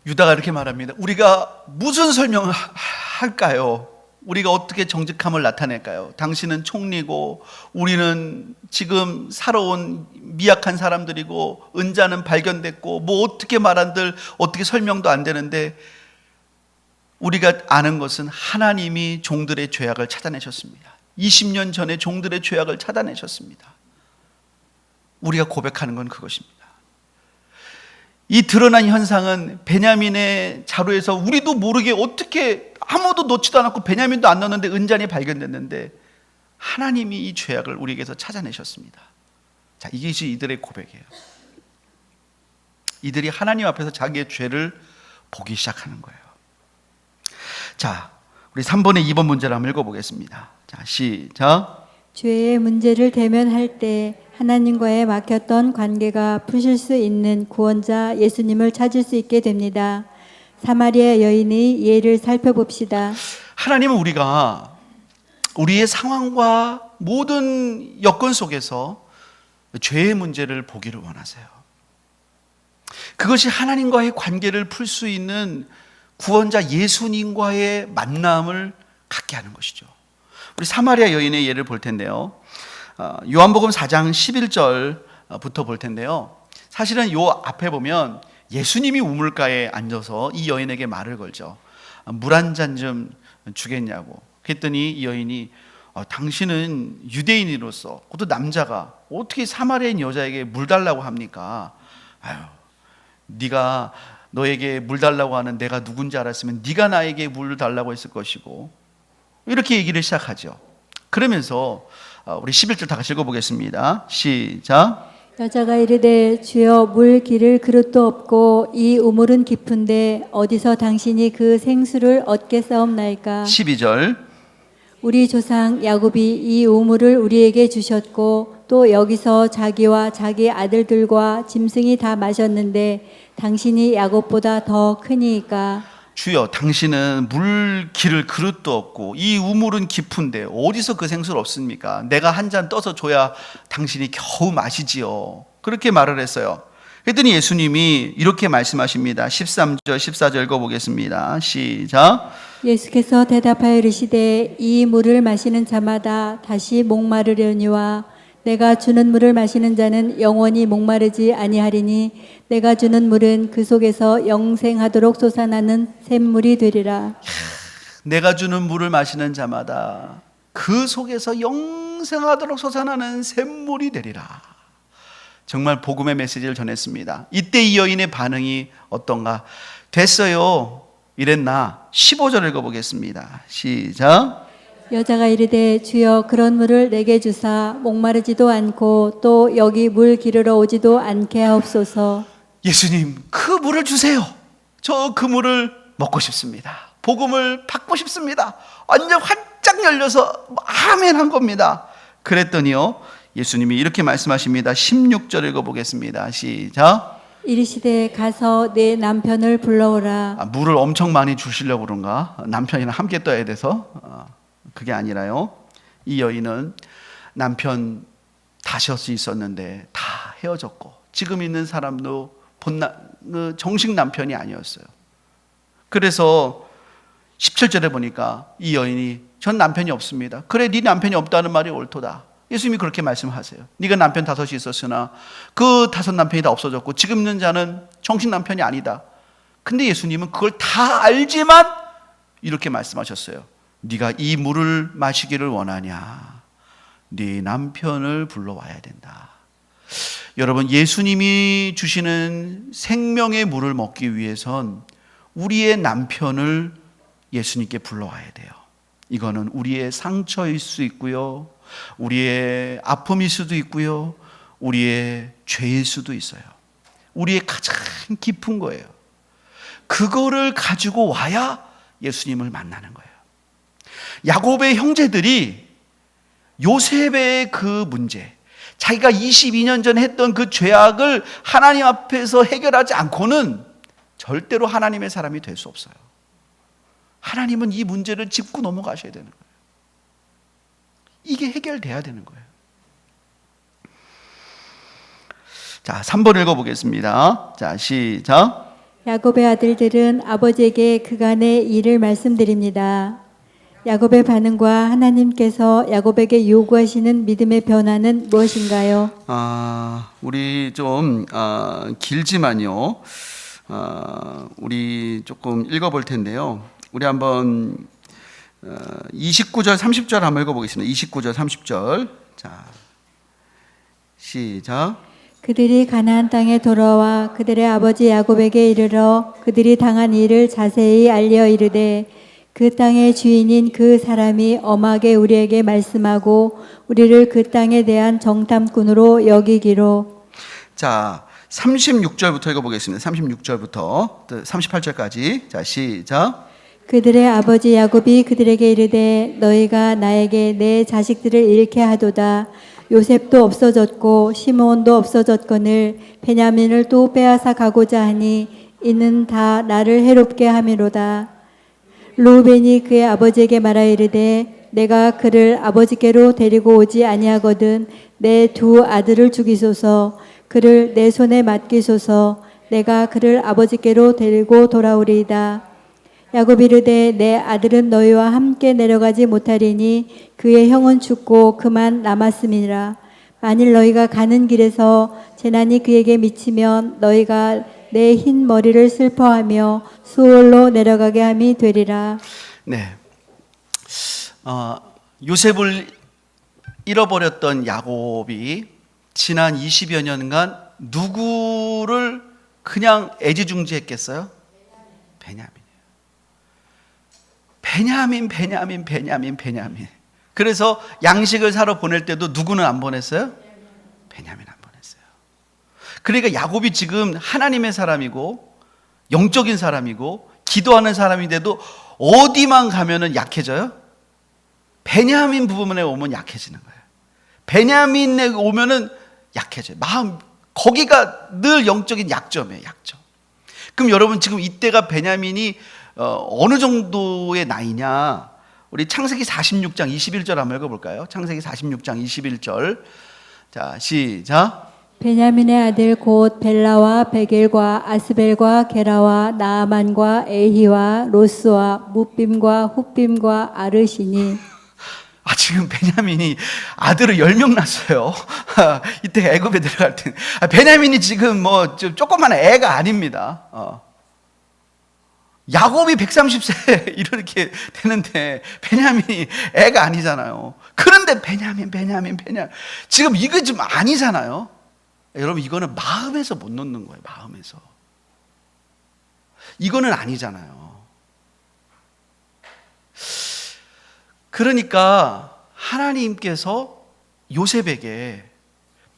Speaker 1: 유다가 이렇게 말합니다. 우리가 무슨 설명을 할까요? 우리가 어떻게 정직함을 나타낼까요? 당신은 총리고 우리는 지금 살아온 미약한 사람들이고 은자는 발견됐고 뭐 어떻게 말한들 어떻게 설명도 안 되는데, 우리가 아는 것은 하나님이 종들의 죄악을 찾아내셨습니다. 20년 전에 종들의 죄악을 찾아내셨습니다. 우리가 고백하는 건 그것입니다. 이 드러난 현상은 베냐민의 자루에서 우리도 모르게 어떻게 아무도 넣지도 않았고 베냐민도 안 넣었는데 은잔이 발견됐는데 하나님이 이 죄악을 우리에게서 찾아내셨습니다. 자, 이것이 이들의 고백이에요. 이들이 하나님 앞에서 자기의 죄를 보기 시작하는 거예요. 자, 우리 3번의 2번 문제를 한번 읽어보겠습니다. 자, 시작.
Speaker 2: 죄의 문제를 대면할 때 하나님과의 막혔던 관계가 푸실 수 있는 구원자 예수님을 찾을 수 있게 됩니다. 사마리아 여인의 예를 살펴봅시다.
Speaker 1: 하나님은 우리의 상황과 모든 여건 속에서 죄의 문제를 보기를 원하세요. 그것이 하나님과의 관계를 풀 수 있는 구원자 예수님과의 만남을 갖게 하는 것이죠. 우리 사마리아 여인의 예를 볼 텐데요. 요한복음 4장 11절부터 볼 텐데요. 사실은 요 앞에 보면 예수님이 우물가에 앉아서 이 여인에게 말을 걸죠. 물 한 잔 좀 주겠냐고. 그랬더니 이 여인이 당신은 유대인으로서 그것도 남자가 어떻게 사마리아인 여자에게 물 달라고 합니까? 아유, 네가 너에게 물 달라고 하는 내가 누군지 알았으면 네가 나에게 물 달라고 했을 것이고, 이렇게 얘기를 시작하죠. 그러면서 우리 11절 다 같이 읽어보겠습니다. 시작.
Speaker 2: 여자가 이르되 주여 물 기를 그릇도 없고 이 우물은 깊은데 어디서 당신이 그 생수를 얻겠사옵나이까?
Speaker 1: 12절.
Speaker 2: 우리 조상 야곱이 이 우물을 우리에게 주셨고 또 여기서 자기와 자기 아들들과 짐승이 다 마셨는데 당신이 야곱보다 더 크니까?
Speaker 1: 주여, 당신은 물 기를 그릇도 없고 이 우물은 깊은데 어디서 그 생수를 얻습니까? 내가 한 잔 떠서 줘야 당신이 겨우 마시지요. 그렇게 말을 했어요. 그랬더니 예수님이 이렇게 말씀하십니다. 13절 14절 읽어보겠습니다. 시작.
Speaker 2: 예수께서 대답하여 이르시되 이 물을 마시는 자마다 다시 목마르려니와 내가 주는 물을 마시는 자는 영원히 목마르지 아니하리니 내가 주는 물은 그 속에서 영생하도록 솟아나는 샘물이 되리라.
Speaker 1: 내가 주는 물을 마시는 자마다 그 속에서 영생하도록 솟아나는 샘물이 되리라. 정말 복음의 메시지를 전했습니다. 이때 이 여인의 반응이 어떤가? 됐어요, 이랬나? 15절 읽어보겠습니다. 시작.
Speaker 2: 여자가 이르되 주여 그런 물을 내게 주사 목마르지도 않고 또 여기 물 기르러 오지도 않게 하옵소서.
Speaker 1: 예수님, 그 물을 주세요. 저 그 물을 먹고 싶습니다. 복음을 받고 싶습니다. 완전 활짝 열려서 아멘 한 겁니다. 그랬더니요, 예수님이 이렇게 말씀하십니다. 16절 읽어보겠습니다. 시작.
Speaker 2: 이르시되 가서 내 남편을 불러오라.
Speaker 1: 물을 엄청 많이 주시려고 그런가? 남편이랑 함께 떠야 돼서? 그게 아니라요, 이 여인은 남편 다섯이 있었는데 다 헤어졌고 지금 있는 사람도 정식 남편이 아니었어요. 그래서 17절에 보니까 이 여인이 전 남편이 없습니다. 그래, 네 남편이 없다는 말이 옳도다. 예수님이 그렇게 말씀하세요. 네가 남편 다섯이 있었으나 그 다섯 남편이 다 없어졌고 지금 있는 자는 정식 남편이 아니다. 근데 예수님은 그걸 다 알지만 이렇게 말씀하셨어요. 네가 이 물을 마시기를 원하냐? 네 남편을 불러와야 된다. 여러분, 예수님이 주시는 생명의 물을 먹기 위해선 우리의 남편을 예수님께 불러와야 돼요. 이거는 우리의 상처일 수 있고요, 우리의 아픔일 수도 있고요, 우리의 죄일 수도 있어요. 우리의 가장 깊은 거예요. 그거를 가지고 와야 예수님을 만나는 거예요. 야곱의 형제들이 요셉의 그 문제, 자기가 22년 전에 했던 그 죄악을 하나님 앞에서 해결하지 않고는 절대로 하나님의 사람이 될 수 없어요. 하나님은 이 문제를 짚고 넘어가셔야 되는 거예요. 이게 해결돼야 되는 거예요. 자, 3번 읽어보겠습니다. 자, 시작.
Speaker 2: 야곱의 아들들은 아버지에게 그간의 일을 말씀드립니다. 야곱의 반응과 하나님께서 야곱에게 요구하시는 믿음의 변화는 무엇인가요?
Speaker 1: 우리 좀 길지만요, 우리 조금 읽어볼 텐데요. 우리 한번 29절 30절 한번 읽어보겠습니다. 29절 30절. 자, 시작.
Speaker 2: 그들이 가나안 땅에 돌아와 그들의 아버지 야곱에게 이르러 그들이 당한 일을 자세히 알려 이르되 그 땅의 주인인 그 사람이 엄하게 우리에게 말씀하고 우리를 그 땅에 대한 정탐꾼으로 여기기로.
Speaker 1: 자, 36절부터 읽어보겠습니다. 36절부터 38절까지. 자, 시작.
Speaker 2: 그들의 아버지 야곱이 그들에게 이르되 너희가 나에게 내 자식들을 잃게 하도다. 요셉도 없어졌고 시므온도 없어졌거늘 베냐민을 또 빼앗아 가고자 하니 이는 다 나를 해롭게 함이로다. 르우벤이 그의 아버지에게 말하 이르되 내가 그를 아버지께로 데리고 오지 아니하거든 내 두 아들을 죽이소서. 그를 내 손에 맡기소서. 내가 그를 아버지께로 데리고 돌아오리이다. 야곱이 이르되 내 아들은 너희와 함께 내려가지 못하리니 그의 형은 죽고 그만 남았음이라. 만일 너희가 가는 길에서 재난이 그에게 미치면 너희가 내 흰 머리를 슬퍼하며 수월로 내려가게 함이 되리라.
Speaker 1: 네, 요셉을 잃어버렸던 야곱이 지난 20여 년간 누구를 그냥 애지중지했겠어요? 베냐민. 그래서 양식을 사러 보낼 때도 누구는 안 보냈어요? 베냐민 안 보냈어요. 그러니까 야곱이 지금 하나님의 사람이고 영적인 사람이고 기도하는 사람인데도 어디만 가면은 약해져요? 베냐민 부분에 오면 약해지는 거예요. 베냐민에 오면은 약해져요. 마음, 거기가 늘 영적인 약점이에요. 약점. 그럼 여러분, 지금 이때가 베냐민이 어느 정도의 나이냐? 우리 창세기 46장 21절 한번 읽어볼까요? 창세기 46장 21절. 자, 시작.
Speaker 2: 베냐민의 아들 곧 벨라와 베겔과 아스벨과 게라와 나아만과 에히와 로스와 무빔과 훗빔과 아르시니.
Speaker 1: 지금 베냐민이 아들을 10명 낳았어요. 이때 애굽에 들어갈 때. 베냐민이 지금 뭐 조그만 애가 아닙니다. 야곱이 130세 이렇게 되는데 베냐민이 애가 아니잖아요. 그런데 베냐민 지금 이거 좀 아니잖아요. 여러분, 이거는 마음에서 못 놓는 거예요. 마음에서. 이거는 아니잖아요. 그러니까 하나님께서 요셉에게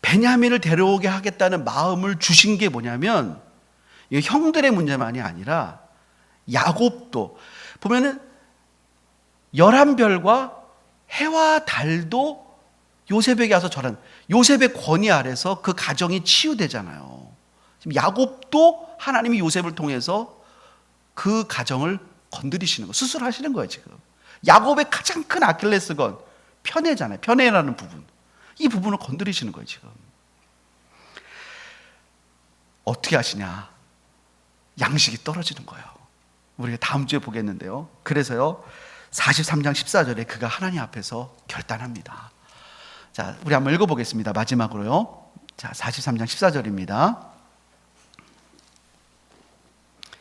Speaker 1: 베냐민을 데려오게 하겠다는 마음을 주신 게 뭐냐면, 이게 형들의 문제만이 아니라 야곱도 보면은 11별과 해와 달도 요셉에게 와서 절한, 요셉의 권위 아래서 그 가정이 치유되잖아요. 지금 야곱도 하나님이 요셉을 통해서 그 가정을 건드리시는 거, 수술하시는 거예요. 지금 야곱의 가장 큰 아킬레스건 편애잖아요. 편애라는 부분, 이 부분을 건드리시는 거예요. 지금 어떻게 하시냐? 양식이 떨어지는 거예요. 우리가 다음 주에 보겠는데요. 그래서요 43장 14절에 그가 하나님 앞에서 결단합니다. 자, 우리 한번 읽어보겠습니다. 마지막으로요. 자, 43장 14절입니다.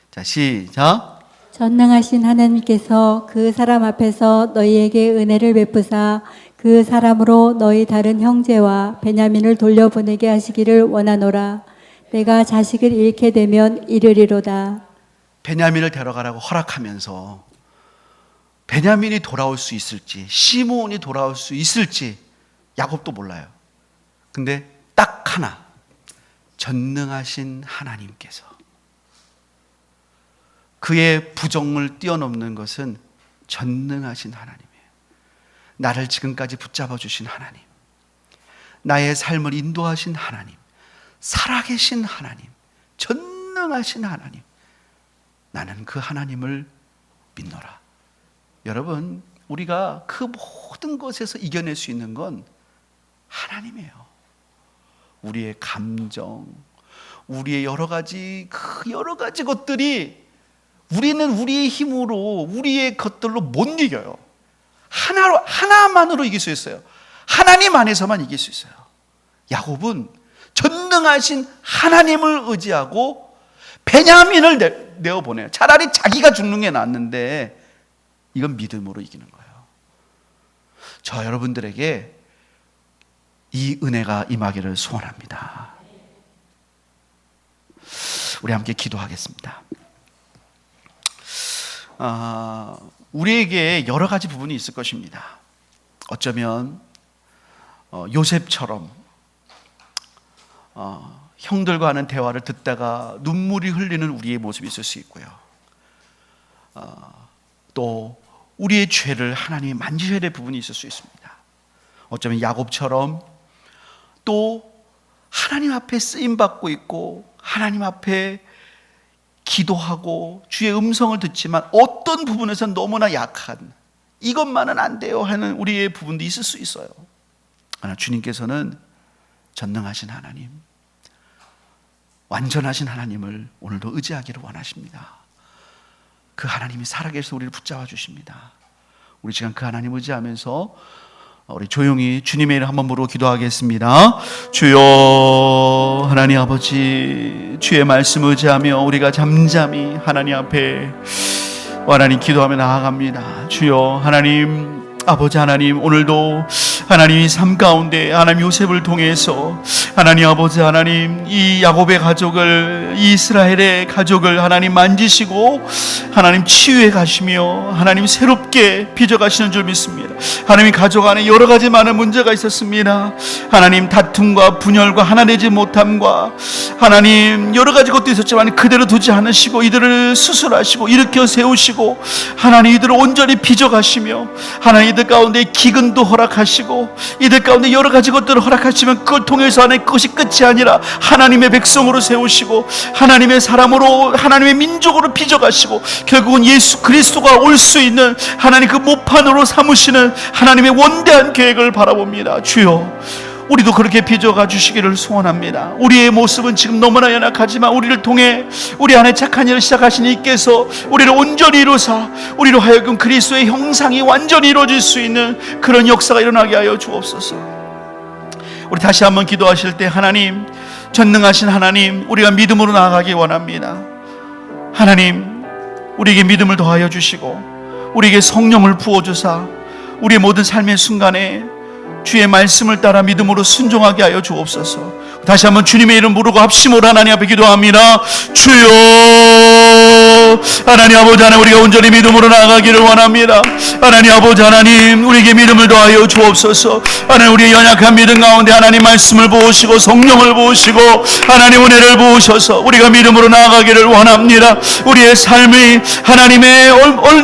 Speaker 1: 자, 시작.
Speaker 2: 전능하신 하나님께서 그 사람 앞에서 너희에게 은혜를 베푸사 그 사람으로 너희 다른 형제와 베냐민을 돌려보내게 하시기를 원하노라. 내가 자식을 잃게 되면 이르리로다.
Speaker 1: 베냐민을 데려가라고 허락하면서 베냐민이 돌아올 수 있을지, 시므온이 돌아올 수 있을지 야곱도 몰라요. 근데 딱 하나, 전능하신 하나님께서, 그의 부정을 뛰어넘는 것은 전능하신 하나님이에요. 나를 지금까지 붙잡아 주신 하나님, 나의 삶을 인도하신 하나님, 살아계신 하나님, 전능하신 하나님, 나는 그 하나님을 믿노라. 여러분, 우리가 그 모든 것에서 이겨낼 수 있는 건 하나님이에요. 우리의 감정, 우리의 여러 가지 것들이 우리는 우리의 힘으로, 우리의 것들로 못 이겨요. 하나만으로 이길 수 있어요. 하나님 안에서만 이길 수 있어요. 야곱은 전능하신 하나님을 의지하고 베냐민을 내어보내요. 차라리 자기가 죽는 게 낫는데 이건 믿음으로 이기는 거예요. 저 여러분들에게 이 은혜가 임하기를 소원합니다. 우리 함께 기도하겠습니다. 우리에게 여러 가지 부분이 있을 것입니다. 어쩌면 요셉처럼 형들과 하는 대화를 듣다가 눈물이 흘리는 우리의 모습이 있을 수 있고요. 또 우리의 죄를 하나님이 만지셔야 될 부분이 있을 수 있습니다. 어쩌면 야곱처럼 또 하나님 앞에 쓰임받고 있고 하나님 앞에 기도하고 주의 음성을 듣지만 어떤 부분에서는 너무나 약한, 이것만은 안 돼요 하는 우리의 부분도 있을 수 있어요. 그러나 주님께서는 전능하신 하나님, 완전하신 하나님을 오늘도 의지하기를 원하십니다. 그 하나님이 살아계셔서 우리를 붙잡아 주십니다. 우리 시간 그 하나님 의지하면서 우리 조용히 주님의 이름 한번 부르고 기도하겠습니다. 주여 하나님 아버지, 주의 말씀 의지하며 우리가 잠잠히 하나님 앞에 하나님 기도하며 나아갑니다. 주여 하나님 아버지, 하나님 오늘도 하나님이 삶 가운데 하나님 요셉을 통해서 하나님 아버지, 하나님 이 야곱의 가족을, 이 이스라엘의 가족을 하나님 만지시고 하나님 치유해 가시며 하나님 새롭게 빚어가시는 줄 믿습니다. 하나님 가족 안에 여러 가지 많은 문제가 있었습니다. 하나님 다툼과 분열과 하나 되지 못함과 하나님 여러 가지 것도 있었지만 그대로 두지 않으시고 이들을 수술하시고 일으켜 세우시고 하나님 이들을 온전히 빚어가시며 하나님 이들 가운데 기근도 허락하시고 이들 가운데 여러 가지 것들을 허락하시면 그걸 통해서 하나님 그것이 끝이 아니라 하나님의 백성으로 세우시고 하나님의 사람으로 하나님의 민족으로 빚어가시고 결국은 예수 그리스도가 올 수 있는 하나님 그 모판으로 삼으시는 하나님의 원대한 계획을 바라봅니다. 주여 우리도 그렇게 빚어가 주시기를 소원합니다. 우리의 모습은 지금 너무나 연약하지만 우리를 통해 우리 안에 착한 일을 시작하신 이께서 우리를 온전히 이루사 우리로 하여금 그리스도의 형상이 완전히 이루어질 수 있는 그런 역사가 일어나게 하여 주옵소서. 우리 다시 한번 기도하실 때 하나님, 전능하신 하나님, 우리가 믿음으로 나아가기 원합니다. 하나님 우리에게 믿음을 더하여 주시고 우리에게 성령을 부어주사 우리의 모든 삶의 순간에 주의 말씀을 따라 믿음으로 순종하게 하여 주옵소서. 다시 한번 주님의 이름 부르고 합심으로 하나님 앞에 기도합니다. 주여 주시고 하나님 아버지 하나님 우리가 온전히 믿음으로 나아가기를 원합니다. 하나님 아버지 하나님 우리에게 믿음을 더하여 주옵소서. 하나님 우리의 연약한 믿음 가운데 하나님 말씀을 부으시고 성령을 부으시고 하나님 은혜를 부으셔서 우리가 믿음으로 나아가기를 원합니다. 우리의 삶이 하나님의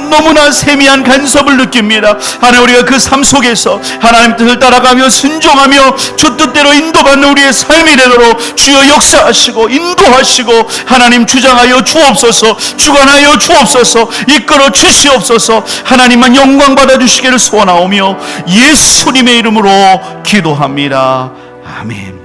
Speaker 1: 너무나 세미한 간섭을 느낍니다. 하나님 우리가 그 삶 속에서 하나님 뜻을 따라가며 순종하며 주 뜻대로 인도받는 우리의 삶이 되도록 주여 역사하시고 인도하시고 하나님 주장하여 주옵소서. 주관하여 주옵소서. 이끌어 주시옵소서. 하나님만 영광 받아주시기를 소원하오며 예수님의 이름으로 기도합니다. 아멘.